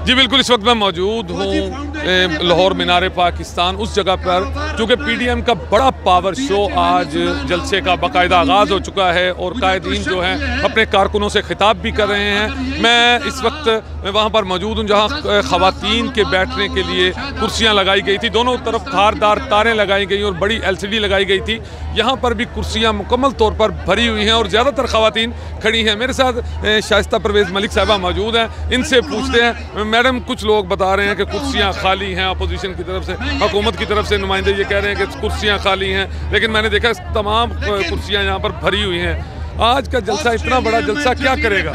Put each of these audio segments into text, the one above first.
जी बिल्कुल, इस वक्त मैं मौजूद हूँ लाहौर मीनार पाकिस्तान, उस जगह पर क्योंकि पीडीएम का बड़ा पावर शो आज जलसे का बाकायदा आगाज़ हो चुका है और कायदीन जो हैं अपने कारकुनों से खिताब भी कर रहे हैं। मैं इस वक्त वहाँ पर मौजूद हूँ जहाँ ख़वातीन के बैठने के लिए कुर्सियाँ लगाई गई थी, दोनों तरफ धारदार तारें लगाई गई और बड़ी LCD लगाई गई थी। यहाँ पर भी कुर्सियाँ मुकम्मल तौर पर भरी हुई हैं और ज़्यादातर ख़वातीन खड़ी हैं। मेरे साथ शाइस्ता परवेज़ मलिक साहिबा मौजूद हैं, इनसे पूछते हैं। मैडम, कुछ लोग बता रहे हैं कि कुर्सियां खाली हैं, अपोजिशन की तरफ से, हुकूमत की तरफ से नुमाइंदे ये कह रहे हैं कि कुर्सियां खाली हैं, लेकिन मैंने देखा तमाम कुर्सियां यहाँ पर भरी हुई हैं। आज का जलसा, इतना बड़ा जलसा क्या करेगा?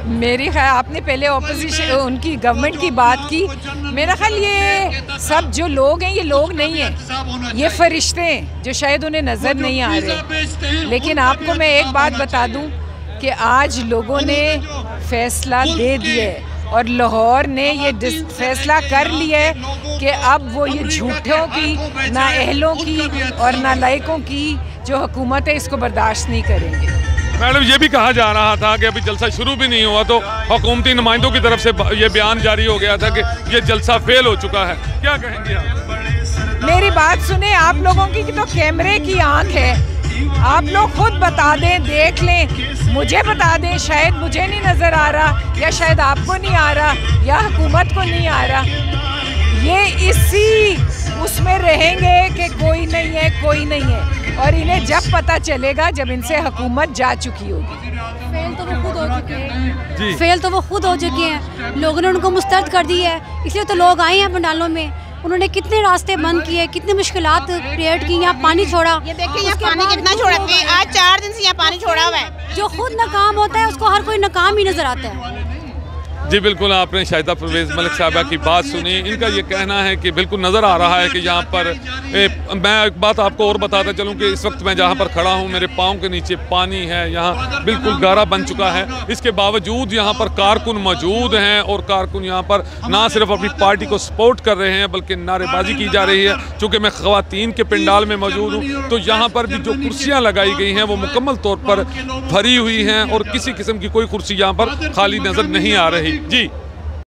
मेरी ख्याल आपने पहले ऑपोजिशन उनकी गवर्नमेंट की बात की, मेरा ख्याल ये सब जो लोग हैं ये लोग नहीं हैं, ये फरिश्ते हैं जो शायद उन्हें नज़र नहीं आ रहे। लेकिन आपको मैं एक बात बता दूं कि आज लोगों ने फैसला दे दिया है और लाहौर ने ये फैसला कर लिया है कि अब वो ये झूठों की, नाअहलों की और नालायकों की जो हुकूमत है इसको बर्दाश्त नहीं करेंगे। मैडम, ये भी कहा जा रहा था कि अभी जलसा शुरू भी नहीं हुआ तो हुकूमती नुमाइंदों की तरफ से ये बयान जारी हो गया था कि ये जलसा फेल हो चुका है, क्या कहेंगे आप? मेरी बात सुने, आप लोगों की तो कैमरे की आंख है, आप लोग खुद बता दें, देख लें, मुझे बता दें, शायद मुझे नहीं नज़र आ रहा या शायद आपको नहीं आ रहा या हुकूमत को नहीं आ रहा। ये इसी उसमें रहेंगे कि कोई नहीं है, कोई नहीं है, और इन्हें जब पता चलेगा जब इनसे हुकूमत जा चुकी होगी। फेल तो वो खुद हो चुके हैं, फेल तो वो खुद हो चुके हैं, लोगों ने उनको मुस्तरद कर दी है, इसलिए तो लोग आए हैं पंडालों में। उन्होंने कितने रास्ते बंद किए, कितनी मुश्किलात क्रिएट की, यहाँ पानी छोड़ा, ये देखिए यहाँ पानी कितना छोड़ा है, आज 4 दिन से यहाँ पानी छोड़ा हुआ है। जो खुद नाकाम होता है उसको हर कोई नाकाम ही नजर आता है। जी बिल्कुल, आपने शाहिदा परवेज़ मलिक साहिबा की बात सुनी। इनका ये कहना है कि बिल्कुल नज़र आ रहा है कि यहाँ पर मैं एक बात आपको और बताता चलूँ कि इस वक्त मैं जहाँ पर खड़ा हूँ मेरे पाँव के नीचे पानी है, यहाँ बिल्कुल गारा बन चुका है। इसके बावजूद यहाँ पर कारकुन मौजूद हैं और कारकुन यहाँ पर ना सिर्फ अपनी पार्टी को सपोर्ट कर रहे हैं बल्कि नारेबाजी की जा रही है। चूँकि मैं ख़वातीन के पंडाल में मौजूद हूँ तो यहाँ पर भी जो कुर्सियाँ लगाई गई हैं वो मुकम्मल तौर पर भरी हुई हैं और किसी किस्म की कोई कुर्सी यहाँ पर खाली नज़र नहीं आ रही। जी।